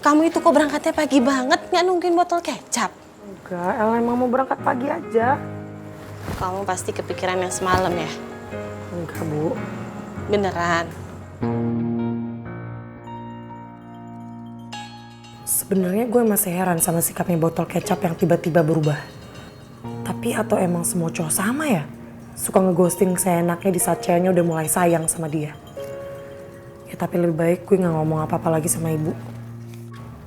Kamu itu kok berangkatnya pagi banget, nggak nungguin botol kecap? Enggak, Ella emang mau berangkat pagi aja. Kamu pasti kepikiran yang semalam ya? Enggak, Bu. Beneran? Sebenarnya gue masih heran sama sikapnya botol kecap yang tiba-tiba berubah. Tapi atau emang semua cowok sama ya? Suka ngeghosting seenaknya di saat ceweknya udah mulai sayang sama dia. Ya tapi lebih baik gue gak ngomong apa-apa lagi sama ibu.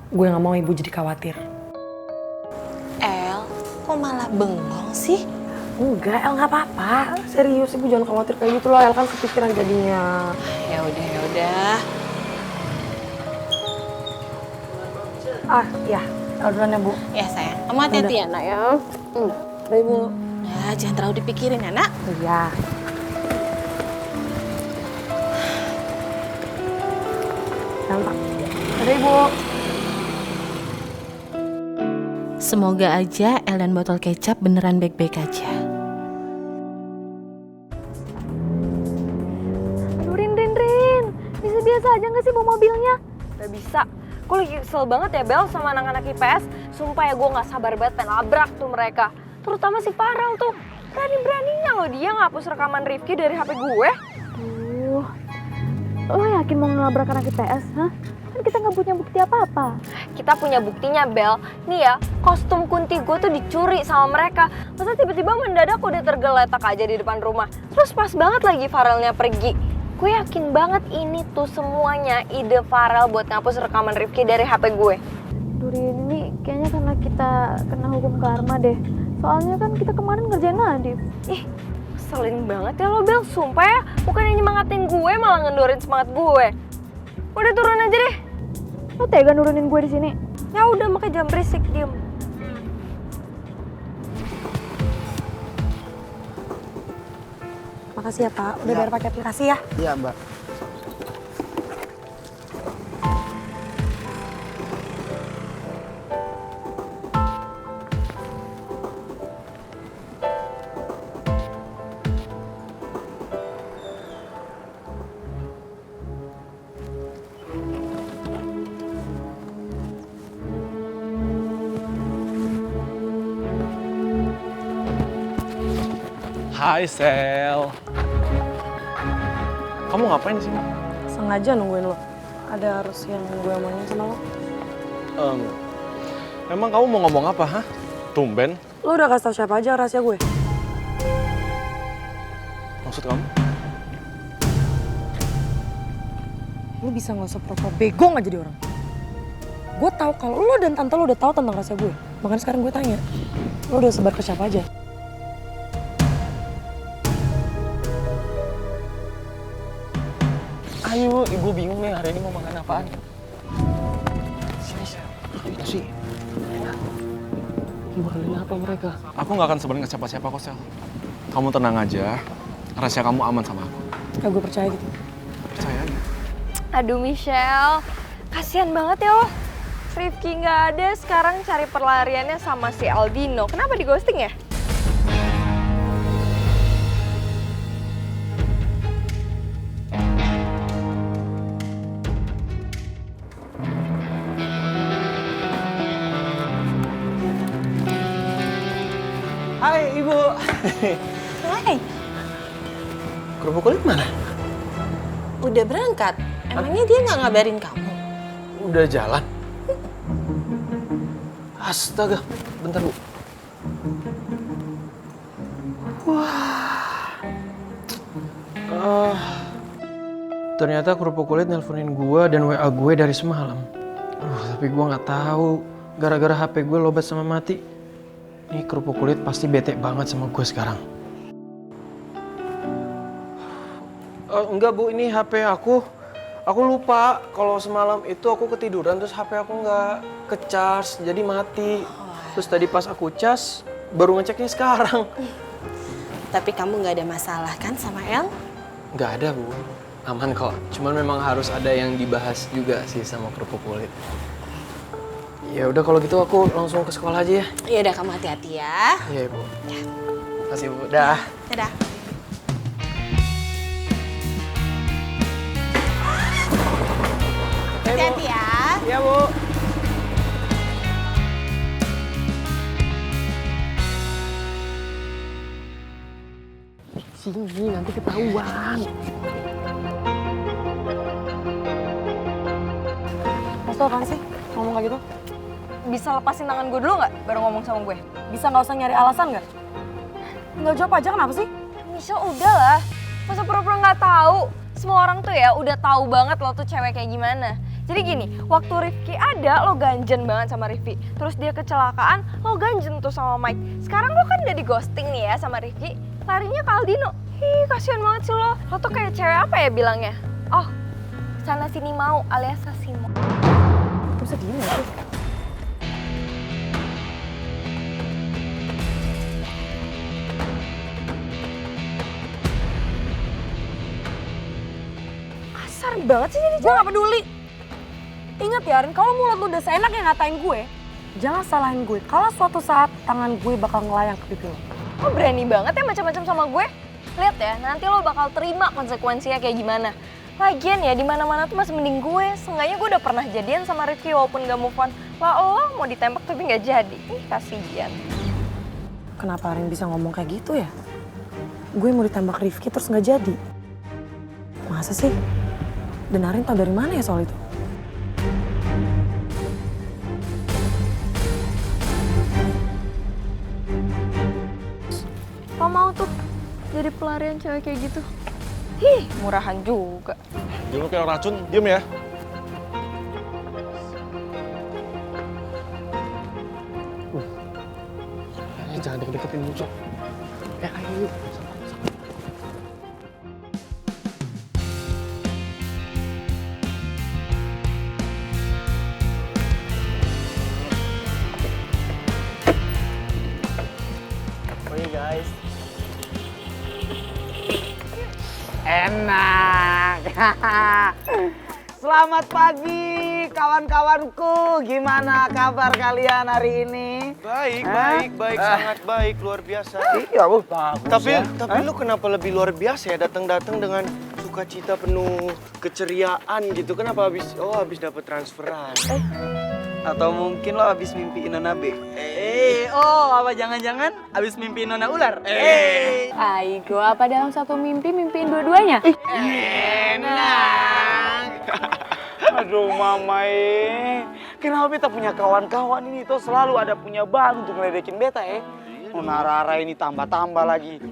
Gue gak mau ibu jadi khawatir. El, kok malah bengong sih? Enggak, El gak apa-apa. Serius, ibu jangan khawatir kayak gitu loh. El kan kepikiran jadinya. Ya udah. Ah, ya. El duluan ya, Bu. Ya sayang, kamu hati-hati ya nak ya. Udah, Ibu. Ya jangan terlalu dipikirin ya nak. Iya. Gampang. Udah, Ibu. Semoga aja El dan botol kecap beneran baik-baik aja. Aduh, Rin. Bisa-biasa aja gak sih bawa mobilnya? Gak bisa. Gue lagi kesel banget ya, Bel, sama anak-anak IPS. Sumpah ya, gue gak sabar banget pengen labrak tuh mereka. Terutama si Farel tuh. Berani-beraninya loh dia ngapus rekaman Rifki dari HP gue. Lo yakin mau ngelabrak anak IPS, hah? Kan kita gak punya bukti apa-apa. Kita punya buktinya, Bel. Nih ya, kostum kunti gue tuh dicuri sama mereka. Masa tiba-tiba mendadak udah tergeletak aja di depan rumah. Terus pas banget lagi Farelnya pergi. Gue yakin banget ini tuh semuanya ide Farel buat ngapus rekaman Rifki dari HP gue. Durin, ini kayaknya karena kita kena hukum karma deh. Soalnya kan kita kemarin ngerjain Nadif. Ih, ngeselin banget ya lo, Bel. Sumpah ya, bukannya nyemangatin gue malah ngendorin semangat gue. Udah turun aja deh. Lo tega nurunin gue di sini? Ya udah, makanya jangan berisik, diem. Makasih ya, Pak. Udah bayar pakai aplikasi ya. Iya, Mbak. Hai Sel. Kamu ngapain di sini? Sengaja nungguin lo. Ada harus yang gue omongin sama lo. Emang kamu mau ngomong apa, hah? Tumben. Lo udah kasih tau siapa aja rahasia gue? Maksud kamu? Lo bisa gak usah pura-pura bego gak jadi orang. Gue tahu kalau lo dan tante lo udah tahu tentang rahasia gue. Makanya sekarang gue tanya, lo udah sebar ke siapa aja? Ayo, ibu bingung nih hari ini mau makan apaan. Sini, Sel. Itu sih. Gimana apa mereka? Aku nggak akan sebenarnya ke siapa-siapa kok, Sel. Kamu tenang aja. Rahasia kamu aman sama aku. Ya gue percaya gitu. Percaya aja. Aduh, Michelle. Kasian banget ya lo. Rifki nggak ada, sekarang cari pelariannya sama si Aldino. Kenapa di ghosting ya? Hai, Ibu. Hai, Kerupuk kulit mana? udah berangkat. Emangnya dia nggak ngabarin kamu? Udah jalan. Astaga, bentar, Bu. Wah. Ternyata kerupuk kulit nelponin gua dan WA gue dari semalam. Tapi gua nggak tahu gara-gara HP gue lobat sama mati. Ini kerupuk kulit pasti bete banget sama gue sekarang. Enggak, Bu, ini HP aku. Aku lupa kalau semalam itu aku ketiduran terus HP aku nggak ke-charge jadi mati. Terus tadi pas aku cas baru ngeceknya sekarang. Tapi kamu nggak ada masalah kan sama El? Nggak ada, Bu. Aman kok. Cuman memang harus ada yang dibahas juga sih sama kerupuk kulit. Ya udah kalau gitu aku langsung ke sekolah aja ya. Ya udah, kamu hati-hati ya. Iya, Bu. Makasih, Bu. Dah. Dadah. Hati-hati ya. Iya, Bu. sembunyi, nanti ketahuan. Mas tuh apaan sih ngomong kayak gitu? Bisa lepasin tangan gue dulu nggak baru ngomong sama gue? Bisa nggak usah nyari alasan nggak? Nggak jawab aja kenapa sih? Michelle udah lah, masa pura-pura nggak tahu? Semua orang tuh ya udah tahu banget lo tuh cewek kayak gimana. Jadi gini, waktu Rifki ada lo ganjen banget sama Rifki. Terus dia kecelakaan, lo ganjen tuh sama Mike. Sekarang lo kan udah di ghosting nih ya sama Rifki. Larinya ke Aldino. Ih, kasihan banget sih lo. Lo tuh kayak cewek apa ya bilangnya? Oh, sana sini mau alias Sasimo. Bisa diem nggak sih? Kasar banget sih jadi Gue gak peduli. Ingat ya, Rin, kalau mulut lu udah seenaknya ngatain gue, jangan salahin gue. Kalau suatu saat tangan gue bakal ngelayang ke pipi lo. lo berani banget ya macam-macam sama gue. Lihat ya, nanti lo bakal terima konsekuensinya kayak gimana. Lagian ya, di mana-mana tuh masih mending gue. Seenggaknya gue udah pernah jadian sama Rifki walaupun gak move on. Lah lo mau ditembak tapi gak jadi. Ih, kasihan. Kenapa Rin bisa ngomong kayak gitu ya? Gue mau ditembak Rifki terus gak jadi. Masa sih? Dan Arin tau dari mana ya soal itu? Lo mau tuh jadi pelarian cewek kayak gitu? Hih, murahan juga. Jangan kayak racun, diem ya. Jangan deket-deketin muncul. Ayo yuk. Oke guys. Enak. Selamat pagi kawan-kawanku. Gimana kabar kalian hari ini? Baik, sangat baik, luar biasa. Iya, bagus. Tapi lu kenapa lebih luar biasa ya datang-datang dengan sukacita penuh keceriaan gitu? Kenapa habis dapat transferan? Atau mungkin lo habis mimpiin Nona B? Apa jangan-jangan habis mimpiin Nona Ular? Aigo, apa dalam satu mimpi mimpiin dua-duanya? Enak. Aduh mama kenapa beta punya kawan-kawan ini tuh selalu ada punya bahan untuk ngeledekin beta Nona Rara ini tambah-tambah lagi.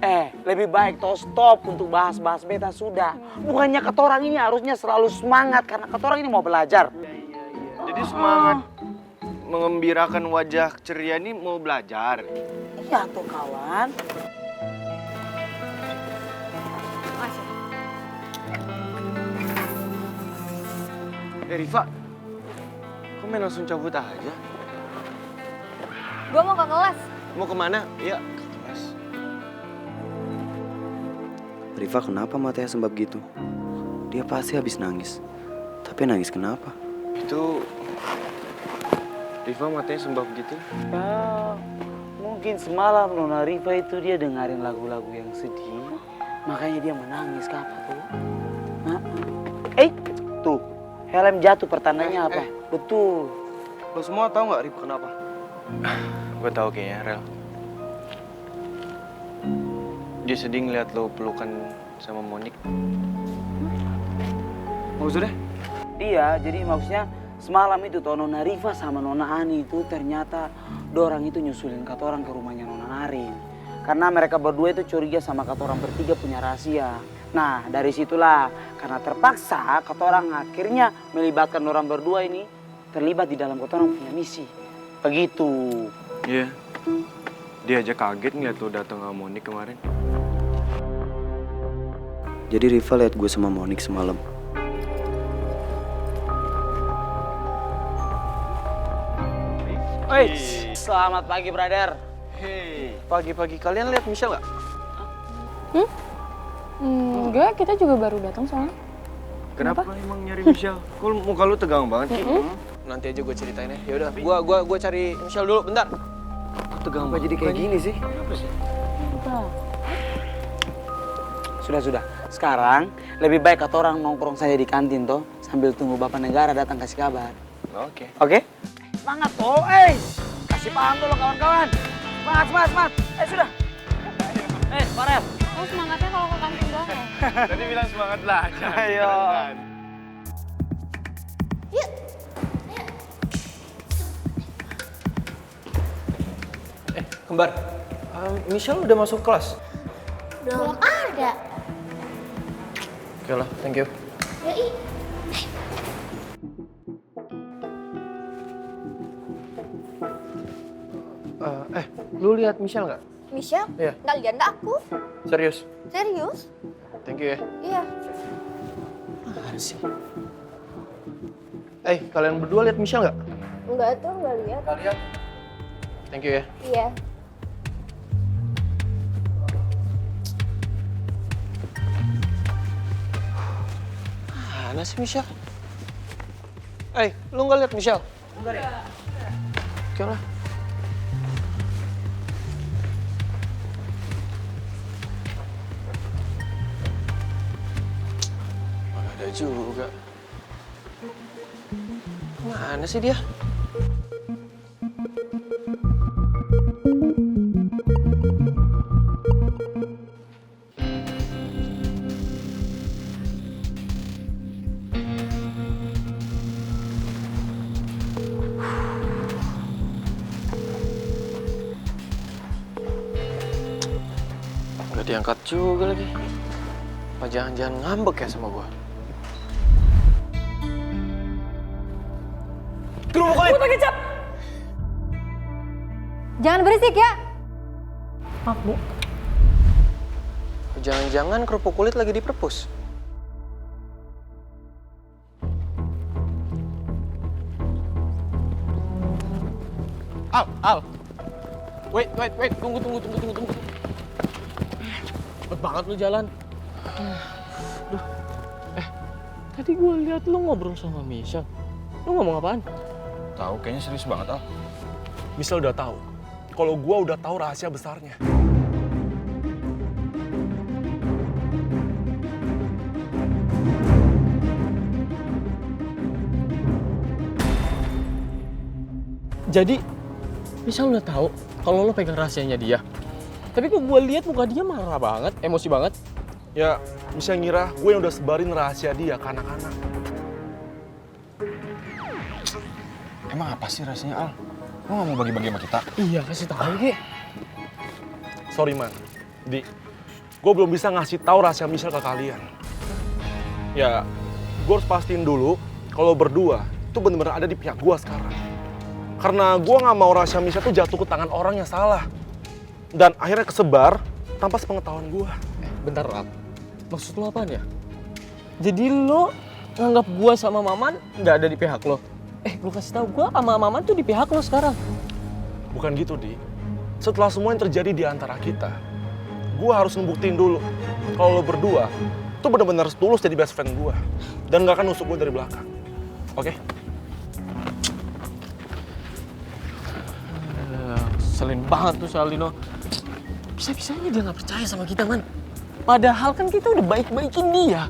Lebih baik toh stop untuk bahas-bahas beta sudah. Bukannya katorang ini harusnya selalu semangat karena katorang ini mau belajar. Jadi semangat mengembirakan wajah ceria ini mau belajar. Iya tuh kawan. Rifa, kok main langsung cabut aja? Gue mau ke kelas. Mau kemana? Iya, ke kelas. Rifa kenapa matanya sembab gitu? Dia pasti habis nangis. Tapi nangis kenapa? Itu Rifa matanya sembab gitu. Ya, mungkin semalam Nona Rifa itu dia dengerin lagu-lagu yang sedih. Makanya dia menangis apa tuh? Tuh, helm jatuh pertandanya apa? Betul. Lo semua tahu nggak Rifa kenapa? Gue tahu kayaknya, Rel. Dia sedih ngeliat lo pelukan sama Monik. Maksudnya? Iya, jadi maksudnya semalam itu toh Nona Rifa sama Nona Ani itu ternyata dorang itu nyusulin katorang ke rumahnya Nona Arin. Karena mereka berdua itu curiga sama katorang bertiga punya rahasia. Nah, dari situlah karena terpaksa katorang akhirnya melibatkan orang berdua ini terlibat di dalam katorang punya misi. Begitu. Iya. Dia aja kaget ngeliat lo datang sama Monik kemarin. Jadi Rifa lihat gue sama Monik semalam. Selamat pagi, brother. Hei, pagi-pagi kalian lihat Michelle nggak? Enggak, kita juga baru datang soalnya. Kenapa emang nyari Michelle? Kok muka lu tegang banget sih? Nanti aja gue ceritain ya. Yaudah, gua cari Michelle dulu, bentar. Tegang banget jadi kayak gini sih. Kenapa sih? Sudah. Sekarang lebih baik katorang nongkrong saja di kantin toh sambil tunggu Bapak Negara datang kasih kabar. Oke. Oke? Semangat toh, kasih paham dulu kawan-kawan. Semangat. Sudah. Farel. Kok semangatnya kalau ke kantin doang ya? Tadi bilang semangat belajar. Ayo. Kembar, Michelle udah masuk kelas? Belum ada. Oke lah, thank you. Lu lihat Michelle nggak? Michelle? Iya. Nggak lihat aku. Serius? Serius? Thank you ya. Iya. Mana sih? Kalian berdua lihat Michelle nggak? Enggak tuh, nggak lihat. Nggak lihat. Thank you ya. Iya. Mana sih Michelle? Lu nggak lihat Michelle? Enggak ya? Oke lah. Mana ada juga. Mana sih dia? Nggak diangkat juga lagi. Apa jangan-jangan ngambek ya sama gua? Kerupuk kulit! Botol kecap! Jangan berisik ya. Maaf, Bu. Jangan-jangan kerupuk kulit lagi di perpus? Al. Wait, tunggu. Cepet banget lu jalan. Duh. Tadi gue lihat lu ngobrol sama Michelle. Lu ngomong apaan? Tahu, kayaknya serius banget, Al. Michelle udah tahu. Kalau gue udah tahu rahasia besarnya. Jadi, Michelle udah tahu kalau lo pegang rahasianya dia. Tapi kok gue lihat muka dia marah banget, emosi banget. Ya, Michelle ngira gue yang udah sebarin rahasia dia ke anak-anak. Emang apa sih rasanya, Al? Lo gak mau bagi-bagi sama kita? Iya, kasih tahu, Ki. Sorry, Man. Di, gue belum bisa ngasih tahu rahasia Michelle ke kalian. Ya, gue harus pastiin dulu kalau berdua itu bener-bener ada di pihak gue sekarang. Karena gue gak mau rahasia Michelle tuh jatuh ke tangan orang yang salah. Dan akhirnya kesebar tanpa sepengetahuan gue. Bentar, Al. Maksud lo apaan ya? Jadi lo nganggap gue sama Maman nggak ada di pihak lo? Gue kasih tahu gue sama Maman tuh di pihak lo sekarang. Bukan gitu, Di. Setelah semua yang terjadi di antara kita, gue harus ngebuktiin dulu kalau lo berdua tuh benar-benar tulus jadi best friend gue. Dan gak akan nusuk gue dari belakang. Oke? Selin banget tuh si Aldino. Bisa-bisanya dia nggak percaya sama kita, Man. Padahal kan kita udah baik-baikin dia.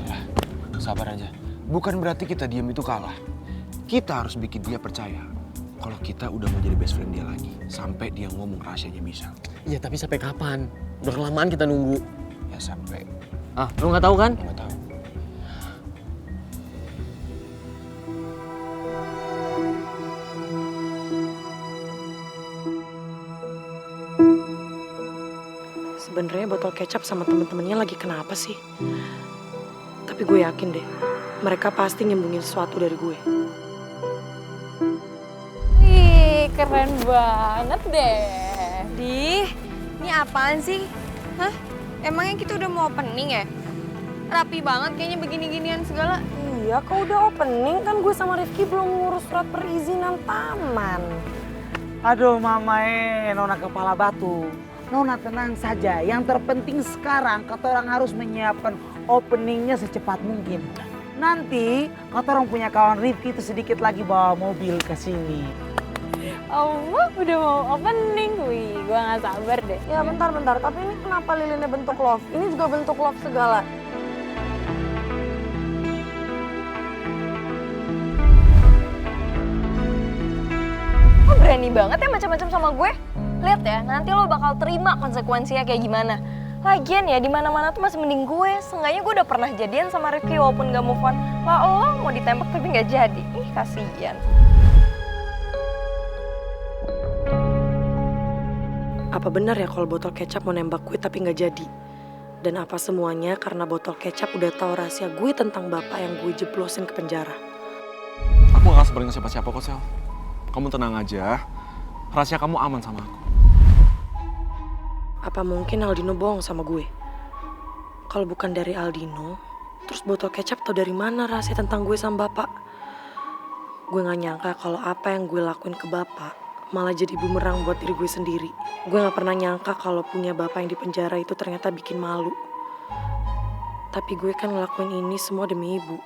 Ya, sabar aja. Bukan berarti kita diam itu kalah. Kita harus bikin dia percaya kalau kita udah mau jadi best friend dia lagi. Sampai dia ngomong rahasianya Michelle. Iya, tapi sampai kapan? Udah kelamaan kita nunggu. Ya sampai. Lo nggak tahu kan? Lo gak tahu. Sebenarnya botol kecap sama temen-temennya lagi kenapa sih? Tapi gue yakin deh, mereka pasti nyembungin sesuatu dari gue. Wih, keren banget deh. Ini apaan sih? Hah? Emangnya kita udah mau opening ya? Rapi banget kayaknya begini-ginian segala. Iya, kok udah opening kan gue sama Rifki belum ngurus surat perizinan taman. Aduh mamae, Nona kepala batu. Nona tenang saja, yang terpenting sekarang kata orang harus menyiapkan openingnya secepat mungkin. Nanti kata orang punya kawan Rifki itu sedikit lagi bawa mobil ke sini. Allah, udah mau opening. Wih, gue gak sabar deh. Ya bentar, tapi ini kenapa lilinnya bentuk love? Ini juga bentuk love segala. Lo berani banget ya macam-macam sama gue? Lihat ya, nanti lo bakal terima konsekuensinya kayak gimana. Lagian ya di mana-mana tuh masih mending gue. Seenggaknya gue udah pernah jadian sama Rifki walaupun gak move on. Lah lo mau ditembak tapi gak jadi. Ih kasihan. Apa benar ya kalau botol kecap mau nembak gue tapi nggak jadi? Dan apa semuanya karena botol kecap udah tahu rahasia gue tentang bapak yang gue jeblosin ke penjara? Aku gak sebenarnya siapa-siapa kok, Sel. Kamu tenang aja. Rahasia kamu aman sama aku. Apa mungkin Aldino bohong sama gue? Kalau bukan dari Aldino, terus botol kecap tau dari mana rahasia tentang gue sama bapak? Gue gak nyangka kalau apa yang gue lakuin ke bapak malah jadi bumerang buat diri gue sendiri. Gue gak pernah nyangka kalau punya bapak yang di penjara itu ternyata bikin malu. Tapi gue kan ngelakuin ini semua demi ibu.